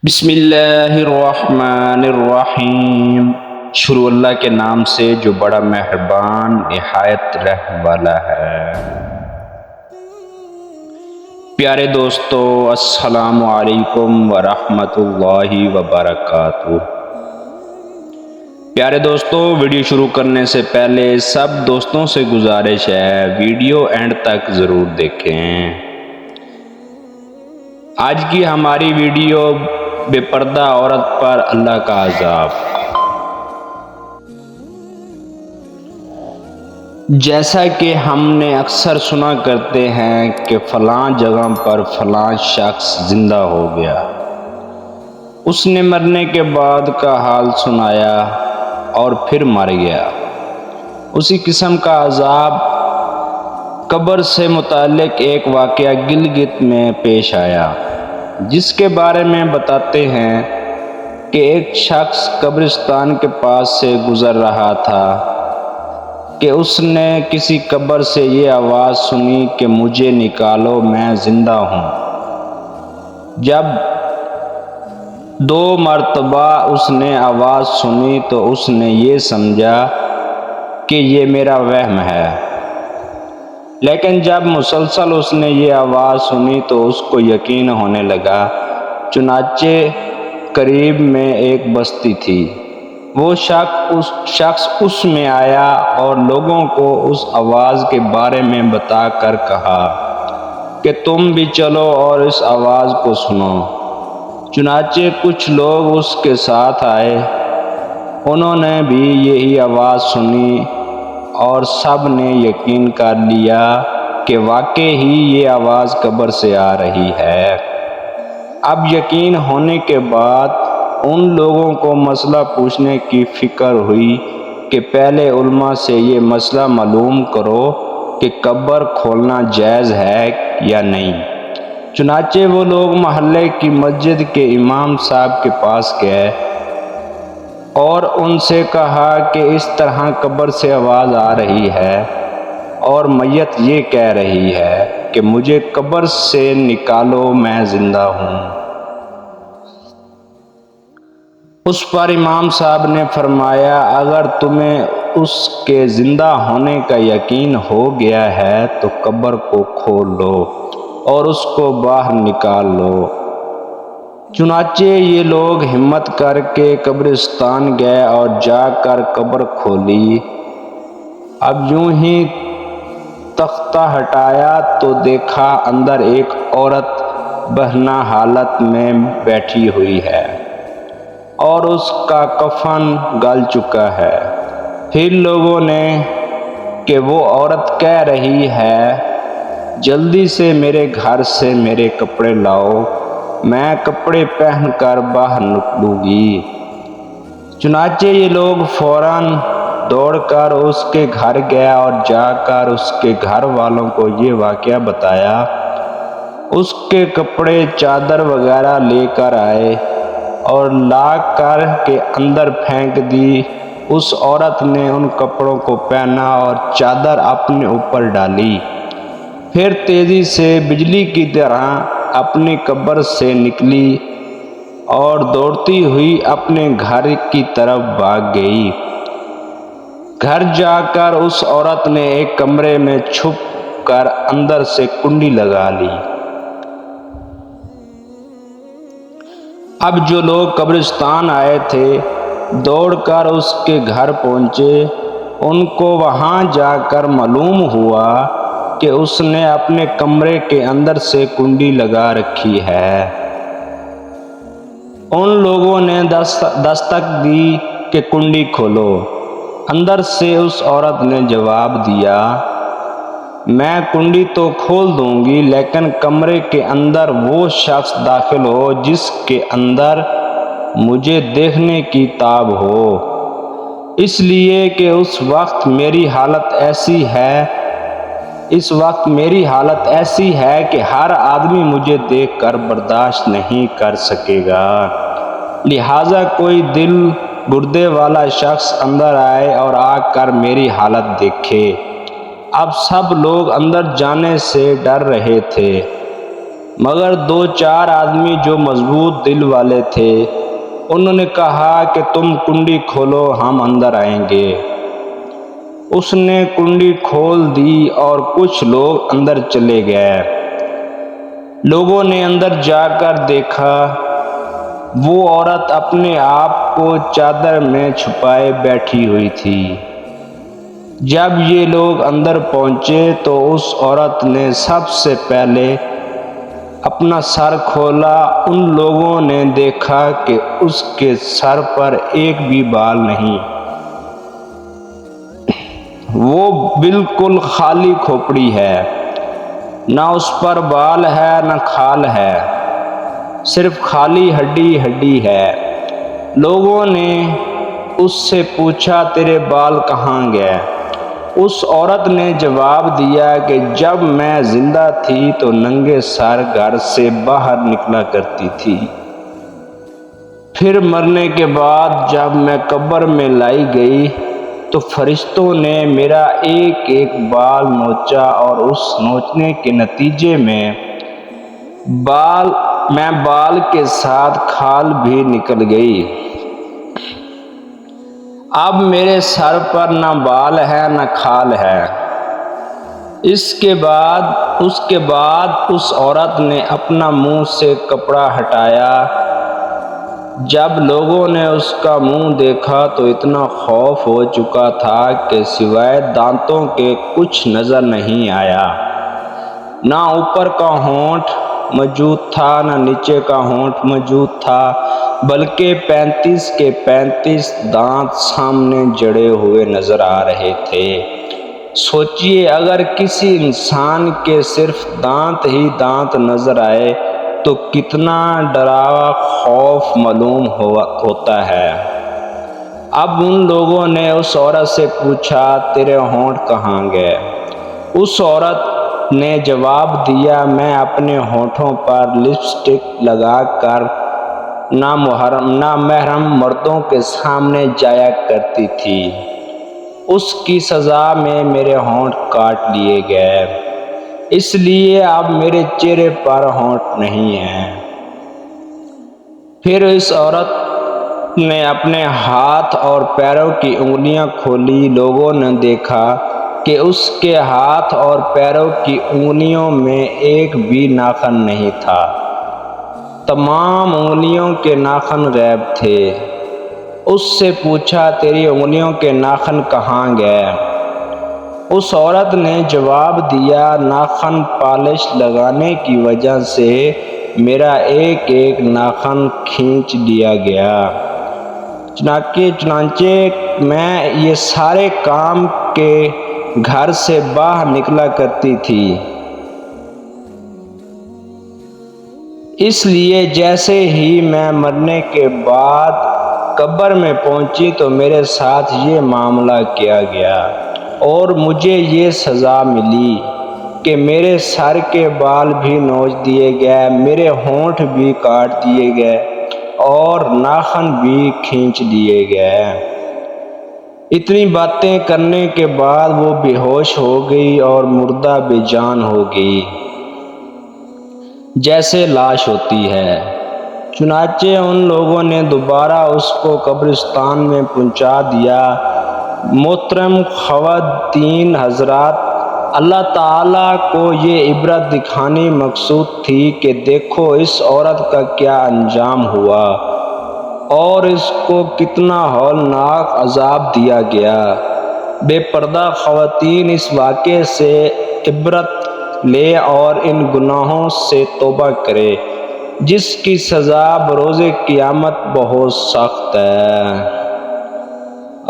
بسم اللہ الرحمن الرحیم۔ شروع اللہ کے نام سے جو بڑا مہربان نہایت رحم والا ہے۔ پیارے دوستو، السلام علیکم ورحمۃ اللہ وبرکاتہ۔ پیارے دوستو، ویڈیو شروع کرنے سے پہلے سب دوستوں سے گزارش ہے ویڈیو اینڈ تک ضرور دیکھیں۔ آج کی ہماری ویڈیو بے پردہ عورت پر اللہ کا عذاب۔ جیسا کہ ہم نے اکثر سنا کرتے ہیں کہ فلاں جگہ پر فلاں شخص زندہ ہو گیا، اس نے مرنے کے بعد کا حال سنایا اور پھر مر گیا۔ اسی قسم کا عذاب قبر سے متعلق ایک واقعہ گلگت میں پیش آیا، جس کے بارے میں بتاتے ہیں کہ ایک شخص قبرستان کے پاس سے گزر رہا تھا کہ اس نے کسی قبر سے یہ آواز سنی کہ مجھے نکالو، میں زندہ ہوں۔ جب 2 مرتبہ اس نے آواز سنی تو اس نے یہ سمجھا کہ یہ میرا وہم ہے، لیکن جب مسلسل اس نے یہ آواز سنی تو اس کو یقین ہونے لگا۔ چنانچہ قریب میں ایک بستی تھی، وہ شخص اس میں آیا اور لوگوں کو اس آواز کے بارے میں بتا کر کہا کہ تم بھی چلو اور اس آواز کو سنو۔ چنانچہ کچھ لوگ اس کے ساتھ آئے، انہوں نے بھی یہی آواز سنی اور سب نے یقین کر لیا کہ واقعی ہی یہ آواز قبر سے آ رہی ہے۔ اب یقین ہونے کے بعد ان لوگوں کو مسئلہ پوچھنے کی فکر ہوئی کہ پہلے علماء سے یہ مسئلہ معلوم کرو کہ قبر کھولنا جائز ہے یا نہیں۔ چنانچہ وہ لوگ محلے کی مسجد کے امام صاحب کے پاس گئے اور ان سے کہا کہ اس طرح قبر سے آواز آ رہی ہے اور میت یہ کہہ رہی ہے کہ مجھے قبر سے نکالو، میں زندہ ہوں۔ اس پر امام صاحب نے فرمایا اگر تمہیں اس کے زندہ ہونے کا یقین ہو گیا ہے تو قبر کو کھول لو اور اس کو باہر نکال لو۔ چنانچہ یہ لوگ ہمت کر کے قبرستان گئے اور جا کر قبر کھولی۔ اب یوں ہی تختہ ہٹایا تو دیکھا اندر ایک عورت برہنہ حالت میں بیٹھی ہوئی ہے اور اس کا کفن گل چکا ہے۔ پھر لوگوں نے کہ وہ عورت کہہ رہی ہے جلدی سے میرے گھر سے میرے کپڑے لاؤ، میں کپڑے پہن کر باہر نکلوں گی۔ چنانچہ یہ لوگ فوراً دوڑ کر اس کے گھر گیا اور جا کر اس کے گھر والوں کو یہ واقعہ بتایا۔ اس کے کپڑے چادر وغیرہ لے کر آئے اور لا کر کے اندر پھینک دی۔ اس عورت نے ان کپڑوں کو پہنا اور چادر اپنے اوپر ڈالی، پھر تیزی سے بجلی کی طرح اپنی قبر سے نکلی اور دوڑتی ہوئی اپنے گھر کی طرف بھاگ گئی۔ گھر جا کر اس عورت نے ایک کمرے میں چھپ کر اندر سے کنڈی لگا لی۔ اب جو لوگ قبرستان آئے تھے دوڑ کر اس کے گھر پہنچے، ان کو وہاں جا کر معلوم ہوا کہ اس نے اپنے کمرے کے اندر سے کنڈی لگا رکھی ہے۔ ان لوگوں نے دستک دی کہ کنڈی کھولو۔ اندر سے اس عورت نے جواب دیا میں کنڈی تو کھول دوں گی، لیکن کمرے کے اندر وہ شخص داخل ہو جس کے اندر مجھے دیکھنے کی تاب ہو، اس لیے کہ اس وقت میری حالت ایسی ہے کہ ہر آدمی مجھے دیکھ کر برداشت نہیں کر سکے گا، لہٰذا کوئی دل گردے والا شخص اندر آئے اور آ کر میری حالت دیکھے۔ اب سب لوگ اندر جانے سے ڈر رہے تھے، مگر 2-4 آدمی جو مضبوط دل والے تھے انہوں نے کہا کہ تم کنڈی کھولو، ہم اندر آئیں گے۔ اس نے کنڈی کھول دی اور کچھ لوگ اندر چلے گئے۔ لوگوں نے اندر جا کر دیکھا، وہ عورت اپنے آپ کو چادر میں چھپائے بیٹھی ہوئی تھی۔ جب یہ لوگ اندر پہنچے تو اس عورت نے سب سے پہلے اپنا سر کھولا۔ ان لوگوں نے دیکھا کہ اس کے سر پر ایک بھی بال نہیں، وہ بالکل خالی کھوپڑی ہے، نہ اس پر بال ہے نہ کھال ہے، صرف خالی ہڈی ہے۔ لوگوں نے اس سے پوچھا تیرے بال کہاں گئے؟ اس عورت نے جواب دیا کہ جب میں زندہ تھی تو ننگے سر گھر سے باہر نکلا کرتی تھی، پھر مرنے کے بعد جب میں قبر میں لائی گئی تو فرشتوں نے میرا ایک ایک بال نوچا، اور اس نوچنے کے نتیجے میں بال کے ساتھ کھال بھی نکل گئی۔ اب میرے سر پر نہ بال ہے نہ کھال ہے۔ اس کے بعد اس عورت نے اپنا منہ سے کپڑا ہٹایا۔ جب لوگوں نے اس کا منہ دیکھا تو اتنا خوف ہو چکا تھا کہ سوائے دانتوں کے کچھ نظر نہیں آیا۔ نہ اوپر کا ہونٹ موجود تھا نہ نیچے کا ہونٹ موجود تھا، بلکہ 35 کے 35 دانت سامنے جڑے ہوئے نظر آ رہے تھے۔ سوچئے اگر کسی انسان کے صرف دانت ہی دانت نظر آئے تو کتنا ڈراوا خوف معلوم ہوتا ہے۔ اب ان لوگوں نے اس عورت سے پوچھا تیرے ہونٹ کہاں گئے؟ اس عورت نے جواب دیا میں اپنے ہونٹوں پر لپسٹک لگا کر نامحرم مردوں کے سامنے جایا کرتی تھی، اس کی سزا میں میرے ہونٹ کاٹ لیے گئے، اس لیے اب میرے چہرے پر ہونٹ نہیں ہیں۔ پھر اس عورت نے اپنے ہاتھ اور پیروں کی انگلیاں کھولی۔ لوگوں نے دیکھا کہ اس کے ہاتھ اور پیروں کی انگلیوں میں ایک بھی ناخن نہیں تھا، تمام انگلیوں کے ناخن غائب تھے۔ اس سے پوچھا تیری انگلیوں کے ناخن کہاں گئے؟ اس عورت نے جواب دیا ناخن پالش لگانے کی وجہ سے میرا ایک ایک ناخن کھینچ لیا گیا، چنانچہ میں یہ سارے کام کے گھر سے باہر نکلا کرتی تھی، اس لیے جیسے ہی میں مرنے کے بعد قبر میں پہنچی تو میرے ساتھ یہ معاملہ کیا گیا اور مجھے یہ سزا ملی کہ میرے سر کے بال بھی نوچ دیے گئے، میرے ہونٹ بھی کاٹ دیے گئے اور ناخن بھی کھینچ لیے گئے۔ اتنی باتیں کرنے کے بعد وہ بے ہوش ہو گئی اور مردہ بے جان ہو گئی، جیسے لاش ہوتی ہے۔ چنانچہ ان لوگوں نے دوبارہ اس کو قبرستان میں پہنچا دیا۔ محترم خواتین حضرات، اللہ تعالیٰ کو یہ عبرت دکھانی مقصود تھی کہ دیکھو اس عورت کا کیا انجام ہوا اور اس کو کتنا ہولناک عذاب دیا گیا۔ بے پردہ خواتین اس واقعے سے عبرت لے اور ان گناہوں سے توبہ کرے جس کی سزا بروز قیامت بہت سخت ہے۔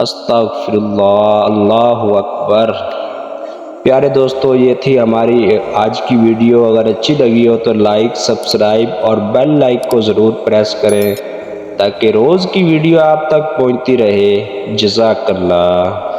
استغفر اللہ، اللہ اکبر۔ پیارے دوستو، یہ تھی ہماری آج کی ویڈیو۔ اگر اچھی لگی ہو تو لائک، سبسکرائب اور بیل لائک کو ضرور پریس کریں تاکہ روز کی ویڈیو آپ تک پہنچتی رہے۔ جزاک اللہ۔